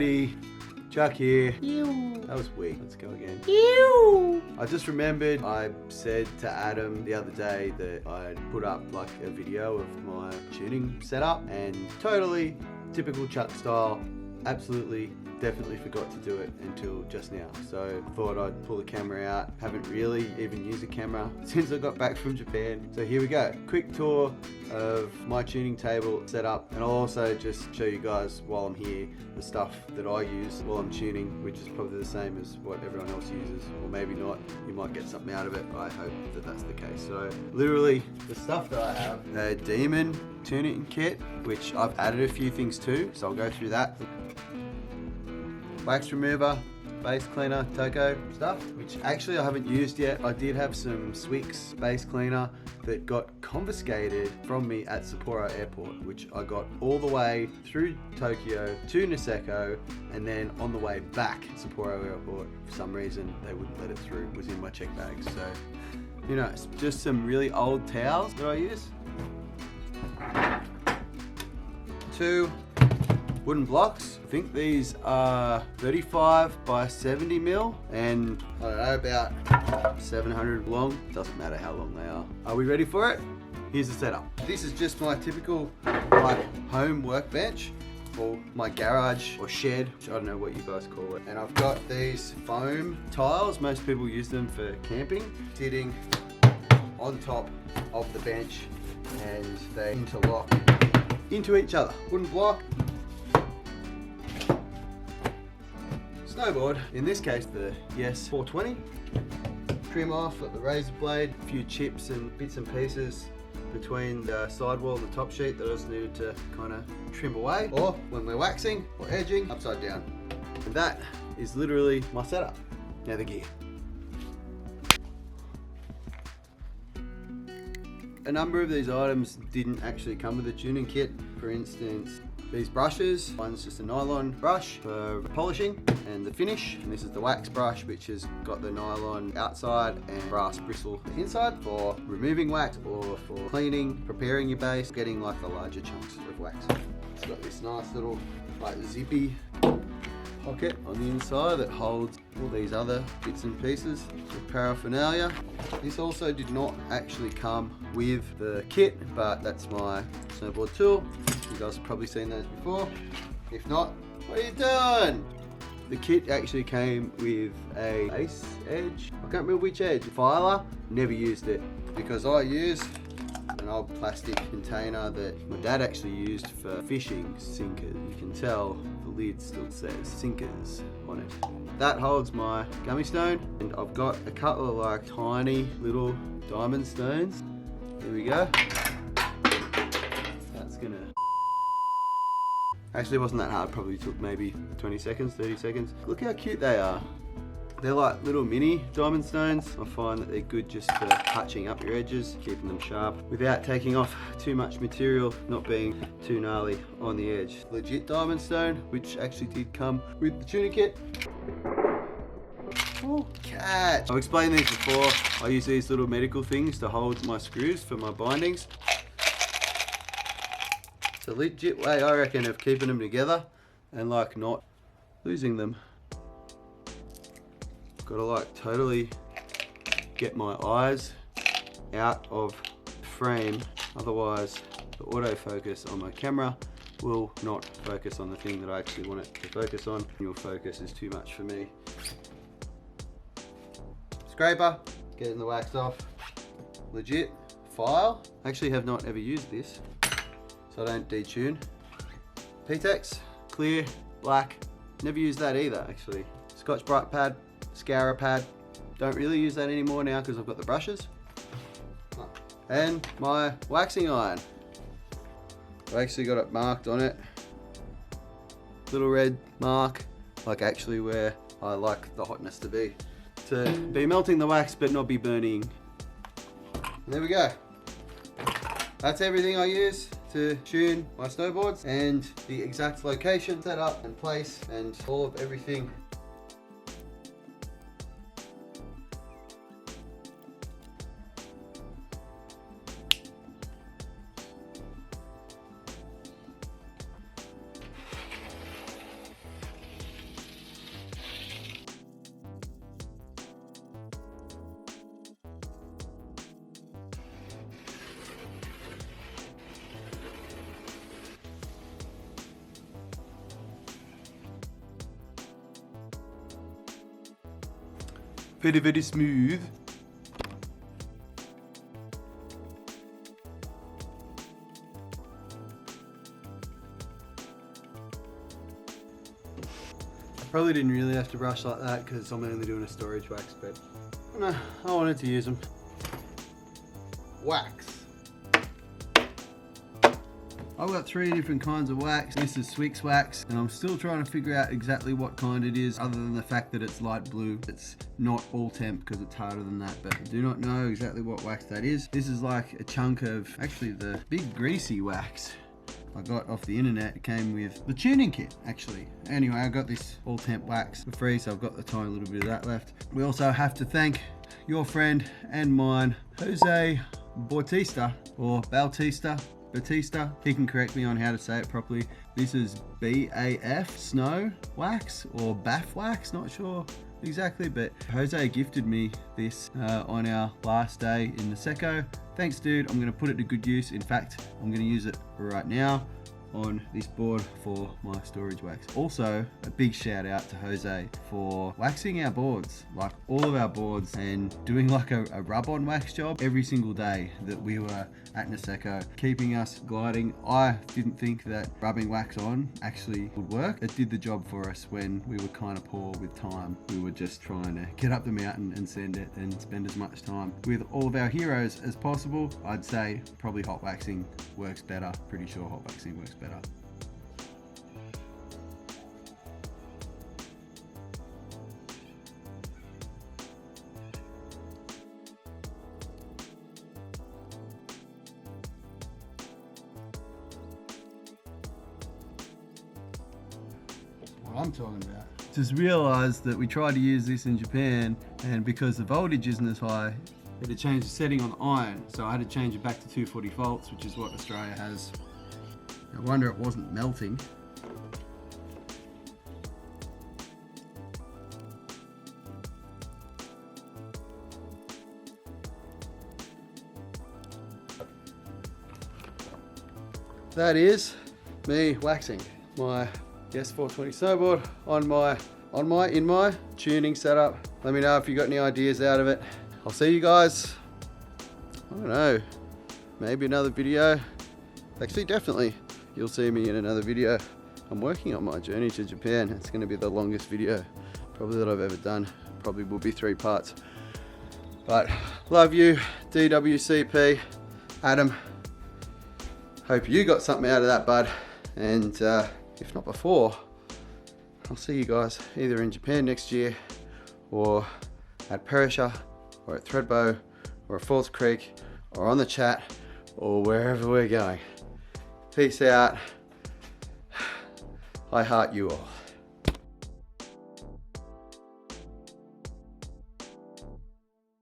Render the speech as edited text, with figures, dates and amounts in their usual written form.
Alrighty, Chuck here. Ew. That was weak. Let's go again. Ew. I just remembered I said to Adam the other day that I'd put up like a video of my tuning setup, and totally typical Chuck style, absolutely definitely forgot to do it until just now. So thought I'd pull the camera out. Haven't really even used a camera since I got back from Japan. So here we go. Quick tour of my tuning table setup, and I'll also just show you guys while I'm here the stuff that I use while I'm tuning, which is probably the same as what everyone else uses, or maybe not. You might get something out of it. I hope that that's the case. So literally the stuff that I have, a Demon tuning kit, which I've added a few things to, so I'll go through that. Wax remover, base cleaner, Toko stuff, which actually I haven't used yet. I did have some Swix base cleaner that got confiscated from me at Sapporo Airport, which I got all the way through Tokyo to Niseko, and then on the way back at Sapporo Airport, for some reason they wouldn't let it through. It was in my check bag. So, you know, it's just some really old towels that I use. 2 wooden blocks. I think these are 35 by 70 mil, and I don't know, about 700 long. Doesn't matter how long they are. Are we ready for it? Here's the setup. This is just my typical like home workbench, or my garage or shed, which I don't know what you guys call it. And I've got these foam tiles. Most people use them for camping, sitting on top of the bench, and they interlock into each other. Wooden block. Snowboard, in this case the Yes 420. Trim off at the razor blade, a few chips and bits and pieces between the sidewall and the top sheet that I just needed to kind of trim away, or when we're waxing or edging, upside down. And that is literally my setup. Now the gear. A number of these items didn't actually come with a tuning kit. For instance, these brushes, one's just a nylon brush for polishing and the finish, and this is the wax brush, which has got the nylon outside and brass bristle inside for removing wax or for cleaning, preparing your base, getting like the larger chunks of wax. It's got this nice little like zippy pocket on the inside that holds all these other bits and pieces of paraphernalia. This also did not actually come with the kit, but that's my snowboard tool. You guys have probably seen those before. If not, what are you doing? The kit actually came with a base edge. I can't remember which edge. Filer. Never used it because I use an old plastic container that my dad actually used for fishing sinkers. You can tell the lid still says sinkers on it. That holds my gummy stone, and I've got a couple of like tiny little diamond stones. Here we go. That's gonna... Actually, it wasn't that hard. Probably took maybe 20 seconds, 30 seconds. Look how cute they are. They're like little mini diamond stones. I find that they're good just for touching up your edges, keeping them sharp without taking off too much material, not being too gnarly on the edge. Legit diamond stone, which actually did come with the tuning kit. Oh, catch. I've explained these before. I use these little medical things to hold my screws for my bindings. It's a legit way, I reckon, of keeping them together and like not losing them. Gotta like totally get my eyes out of frame, otherwise the autofocus on my camera will not focus on the thing that I actually want it to focus on. Your focus is too much for me. Scraper, getting the wax off. Legit file. I actually have not ever used this, so I don't detune. P-Tex, clear, black. Never used that either actually. Scotch Brite pad, scourer pad. Don't really use that anymore now because I've got the brushes. And my waxing iron. I actually got it marked on it. Little red mark, like actually where I like the hotness to be. To be melting the wax but not be burning. And there we go. That's everything I use to tune my snowboards, and the exact location, setup and place, and all of everything. Very, very smooth. Probably didn't really have to brush like that because I'm only doing a storage wax, but no, I wanted to use them. Wax. I've got 3 different kinds of wax. This is Swix wax, and I'm still trying to figure out exactly what kind it is, other than the fact that it's light blue. It's not all temp because it's harder than that, but I do not know exactly what wax that is. This is like a chunk of, actually the big greasy wax I got off the internet. It came with the tuning kit, actually. Anyway, I got this all temp wax for free, so I've got the tiny little bit of that left. We also have to thank your friend and mine, Jose Bautista, or Bautista. He can correct me on how to say it properly. This is BAF snow wax or BAF wax, not sure exactly, but Jose gifted me this on our last day in Niseko. Thanks, dude. I'm gonna put it to good use. In fact, I'm gonna use it right now on this board for my storage wax. Also, a big shout out to Jose for waxing our boards, like all of our boards, and doing like a rub-on wax job every single day that we were at Niseko, keeping us gliding. I didn't think that rubbing wax on actually would work. It did the job for us when we were kind of poor with time. We were just trying to get up the mountain and send it and spend as much time with all of our heroes as possible. I'd say probably hot waxing works better. Pretty sure hot waxing works better. What I'm talking about. Just realized that we tried to use this in Japan, and because the voltage isn't as high, we had to change the setting on the iron, so I had to change it back to 240 volts, which is what Australia has. I wonder it wasn't melting. That is me waxing my S420 snowboard in my tuning setup. Let me know if you got any ideas out of it. I'll see you guys, I don't know, maybe another video. Actually, definitely, you'll see me in another video. I'm working on my journey to Japan. It's going to be the longest video probably that I've ever done. Probably will be 3 parts. But love you, DWCP, Adam. Hope you got something out of that, bud. And if not before, I'll see you guys either in Japan next year, or at Perisher, or at Threadbow, or at Falls Creek, or on the chat, or wherever we're going. Peace out. I heart you all.